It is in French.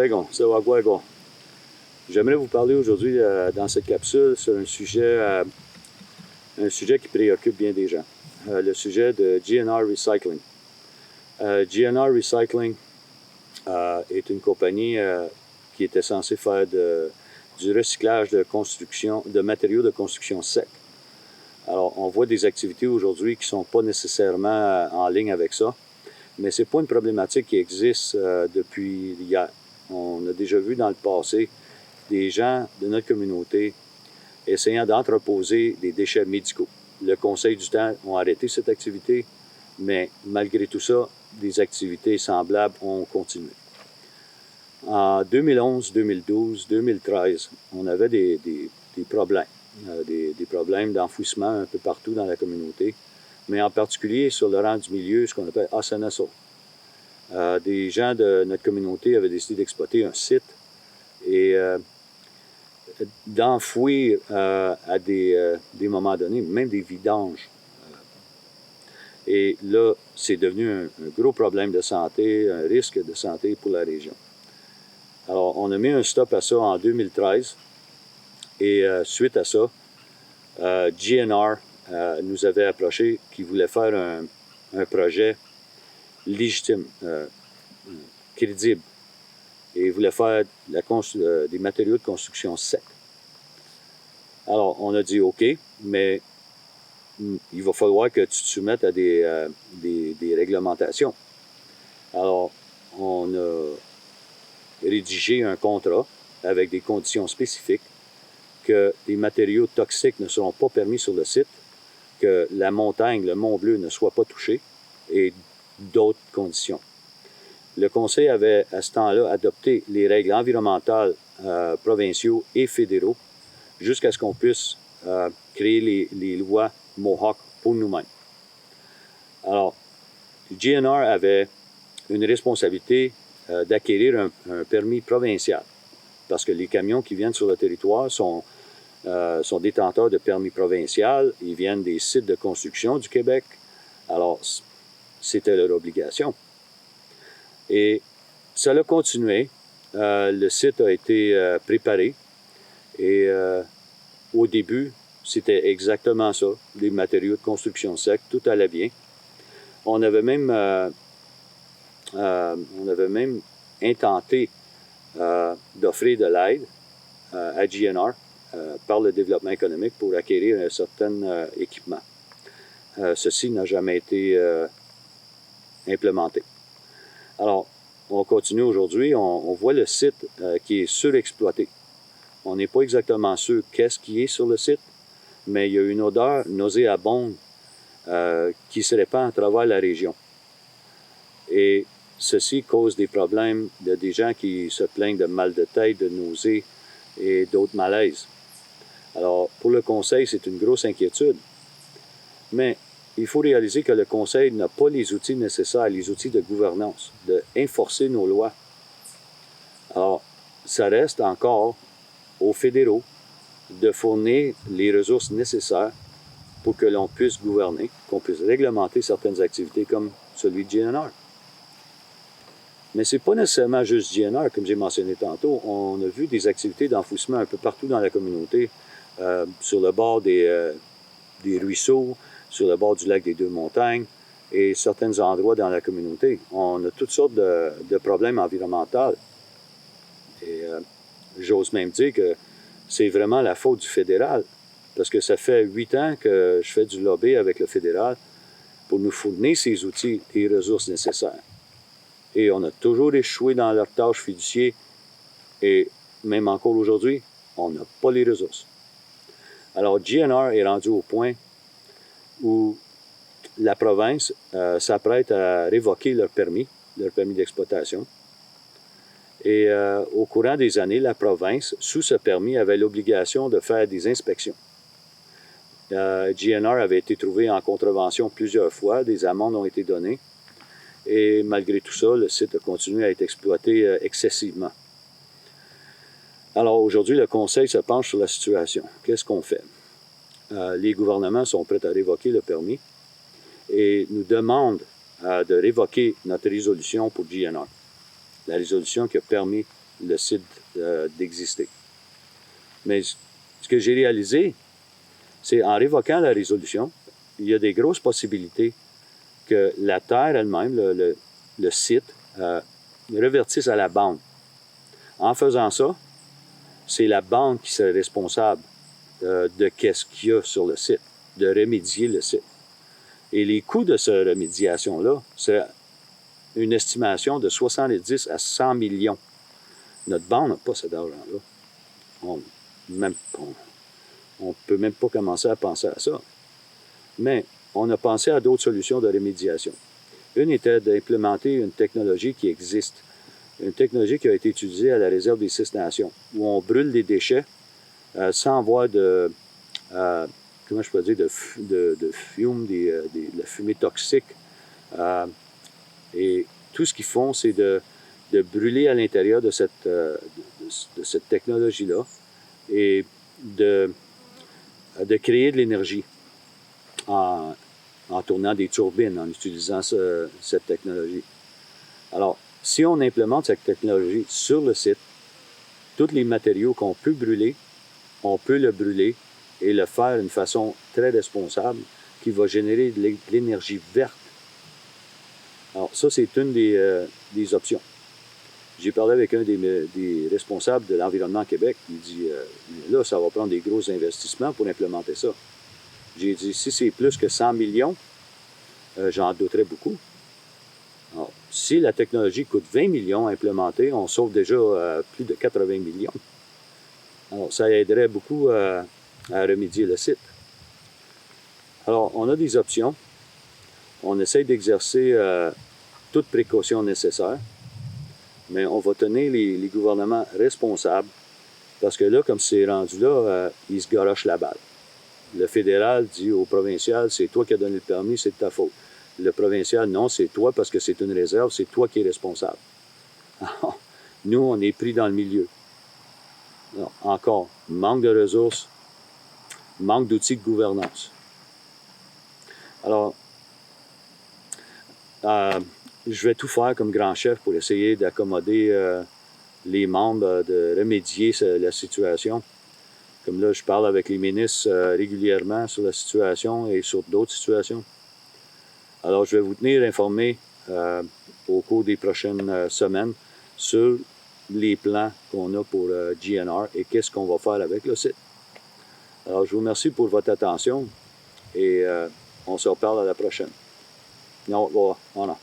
Saigon, ça va quoi, gars? J'aimerais vous parler aujourd'hui dans cette capsule sur un sujet qui préoccupe bien des gens. Le sujet de GNR Recycling. GNR Recycling est une compagnie qui était censée faire du recyclage de matériaux de construction secs. Alors, on voit des activités aujourd'hui qui ne sont pas nécessairement en ligne avec ça, mais ce n'est pas une problématique qui existe depuis hier. On a déjà vu dans le passé des gens de notre communauté essayant d'entreposer des déchets médicaux. Le Conseil du temps a arrêté cette activité, mais malgré tout ça, des activités semblables ont continué. En 2011, 2012, 2013, on avait des problèmes, des problèmes d'enfouissement un peu partout dans la communauté, mais en particulier sur le rang du milieu, ce qu'on appelle Asanaso. Des gens de notre communauté avaient décidé d'exploiter un site et d'enfouir à des moments donnés, même des vidanges. Et là, c'est devenu un gros problème de santé, un risque de santé pour la région. Alors, on a mis un stop à ça en 2013 et suite à ça, GNR nous avait approché qui voulait faire un projet légitime, crédible, et voulait faire des matériaux de construction secs. Alors, on a dit OK, mais il va falloir que tu te soumettes à des réglementations. Alors, on a rédigé un contrat avec des conditions spécifiques, que des matériaux toxiques ne seront pas permis sur le site, que la montagne, le Mont Bleu, ne soit pas touché, et d'autres conditions. Le Conseil avait, à ce temps-là, adopté les règles environnementales provinciaux et fédéraux jusqu'à ce qu'on puisse créer les lois Mohawk pour nous-mêmes. Alors, GNR avait une responsabilité d'acquérir un permis provincial, parce que les camions qui viennent sur le territoire sont détenteurs de permis provincial, ils viennent des sites de construction du Québec, alors c'était leur obligation. Et ça a continué, le site a été préparé, et au début, c'était exactement ça, des matériaux de construction secs, tout allait bien. On avait même intenté d'offrir de l'aide à GNR par le développement économique pour acquérir un certain équipement. Ceci n'a jamais été implémenté. Alors, on continue aujourd'hui, on voit le site qui est surexploité. On n'est pas exactement sûr qu'est-ce qui est sur le site, mais il y a une odeur nauséabonde qui se répand à travers la région. Et ceci cause des problèmes de des gens qui se plaignent de mal de tête, de nausées et d'autres malaises. Alors, pour le Conseil, c'est une grosse inquiétude. Mais il faut réaliser que le Conseil n'a pas les outils nécessaires, les outils de gouvernance, d'enforcer nos lois. Alors, ça reste encore aux fédéraux de fournir les ressources nécessaires pour que l'on puisse gouverner, qu'on puisse réglementer certaines activités comme celui de GNR. Mais ce n'est pas nécessairement juste GNR, comme j'ai mentionné tantôt. On a vu des activités d'enfouissement un peu partout dans la communauté, sur le bord des ruisseaux, sur le bord du lac des Deux-Montagnes et certains endroits dans la communauté. On a toutes sortes de problèmes environnementaux. Et j'ose même dire que c'est vraiment la faute du fédéral, parce que ça fait 8 ans que je fais du lobby avec le fédéral pour nous fournir ces outils et les ressources nécessaires. Et on a toujours échoué dans leur tâche fiduciaire, et même encore aujourd'hui, on n'a pas les ressources. Alors, GNR est rendu au point où la province s'apprête à révoquer leur permis d'exploitation. Et au courant des années, la province, sous ce permis, avait l'obligation de faire des inspections. GNR avait été trouvé en contravention plusieurs fois, des amendes ont été données, et malgré tout ça, le site a continué à être exploité excessivement. Alors aujourd'hui, le Conseil se penche sur la situation. Qu'est-ce qu'on fait? Les gouvernements sont prêts à révoquer le permis et nous demandent de révoquer notre résolution pour GNR. La résolution qui a permis le site d'exister. Mais ce que j'ai réalisé, c'est en révoquant la résolution, il y a des grosses possibilités que la Terre elle-même, le site, revertisse à la bande. En faisant ça, c'est la bande qui serait responsable de qu'est-ce qu'il y a sur le site, de remédier le site. Et les coûts de cette remédiation-là, c'est une estimation de 70 à 100 millions. Notre bande n'a pas cet argent-là. On ne peut même pas commencer à penser à ça. Mais on a pensé à d'autres solutions de remédiation. Une était d'implémenter une technologie qui existe, une technologie qui a été utilisée à la réserve des Six Nations, où on brûle des déchets sans avoir de, comment je peux dire, de fume, de la fumée toxique. Et tout ce qu'ils font, c'est de brûler à l'intérieur de cette technologie-là et de créer de l'énergie en tournant des turbines, en utilisant cette technologie. Alors, si on implémente cette technologie sur le site, tous les matériaux qu'on peut brûler, on peut le brûler et le faire d'une façon très responsable qui va générer de l'énergie verte. Alors, ça, c'est une des options. J'ai parlé avec un des responsables de l'environnement Québec. Il dit, là, ça va prendre des gros investissements pour implémenter ça. J'ai dit, si c'est plus que 100 millions, j'en douterais beaucoup. Alors, si la technologie coûte 20 millions à implémenter, on sauve déjà plus de 80 millions. Alors, ça aiderait beaucoup à remédier le site. Alors, on a des options. On essaie d'exercer toute précaution nécessaire, mais on va tenir les gouvernements responsables parce que là, comme c'est rendu là, ils se garochent la balle. Le fédéral dit au provincial, c'est toi qui as donné le permis, c'est de ta faute. Le provincial, non, c'est toi parce que c'est une réserve, c'est toi qui es responsable. Alors, nous, on est pris dans le milieu. Alors, encore, manque de ressources, manque d'outils de gouvernance. Alors, je vais tout faire comme grand chef pour essayer d'accommoder les membres, de remédier la situation. Comme là, je parle avec les ministres régulièrement sur la situation et sur d'autres situations. Alors, je vais vous tenir informés au cours des prochaines semaines sur les plans qu'on a pour GNR et qu'est-ce qu'on va faire avec le site. Alors, je vous remercie pour votre attention et on se reparle à la prochaine. Non, voilà.